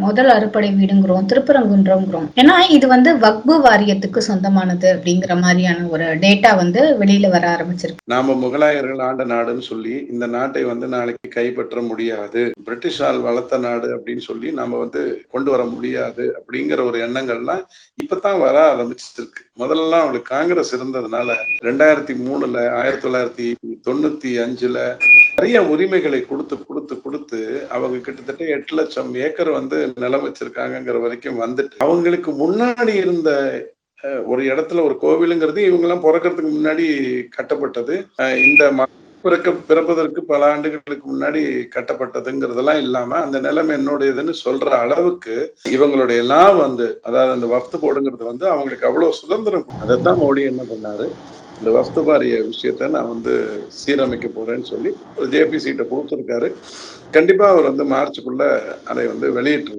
முதல் அறுபடை வீடுங்கிறோம், திருப்பரங்குன்றம்ங்கிறோம். ஏன்னா இது வந்து வக்பு வாரியத்துக்கு சொந்தமானது அப்படிங்கிற மாதிரியான ஒரு டேட்டா வந்து வெளியில வர ஆரம்பிச்சிருக்கு. நாம முகலாயர்கள் ஆண்ட நாடுன்னு சொல்லி இந்த நாட்டை வந்து நாளைக்கு கைப்பற்ற முடியாது, பிரிட்டிஷால் வளர்த்த நாடு அப்படின்னு சொல்லி நாம வந்து கொண்டு வர முடியாது அப்படிங்கிற ஒரு எண்ணங்கள்லாம் இப்பதான் வர ஆரம்பிச்சிருக்கு. முதல்ல அவங்களுக்கு காங்கிரஸ் இருந்ததுனால 2003ல 1995ல நிறைய உரிமைகளை கொடுத்து கொடுத்து கொடுத்து அவங்க கிட்டத்தட்ட 8 லட்சம் ஏக்கர் வந்து நிலம் வச்சிருக்காங்கிற வரைக்கும் வந்துட்டு, அவங்களுக்கு முன்னாடி இருந்த ஒரு இடத்துல ஒரு கோவிலுங்கிறது இவங்க எல்லாம் பிறக்கிறதுக்கு முன்னாடி கட்டப்பட்டது. இந்த பிறப்பதற்கு பல ஆண்டுகளுக்கு முன்னாடி கட்டப்பட்டதுங்கிறதெல்லாம் இல்லாம அந்த நிலம் என்னுடையதுன்னு சொல்ற அளவுக்கு இவங்களுடைய எல்லாம் வந்து, அதாவது அந்த வக்ஃப் போர்டுங்கிறது வந்து அவங்களுக்கு அவ்வளவு சுதந்திரம். அதைத்தான் மோடி என்ன பண்ணாரு, இந்த வக்ஃப் வாரிய விஷயத்த நான் வந்து சீரமைக்க போறேன்னு சொல்லி ஜேபிசிட்ட கொடுத்துருக்காரு. கண்டிப்பா அவர் வந்து மார்ச்சுக்குள்ள அதை வந்து வெளியிட்டு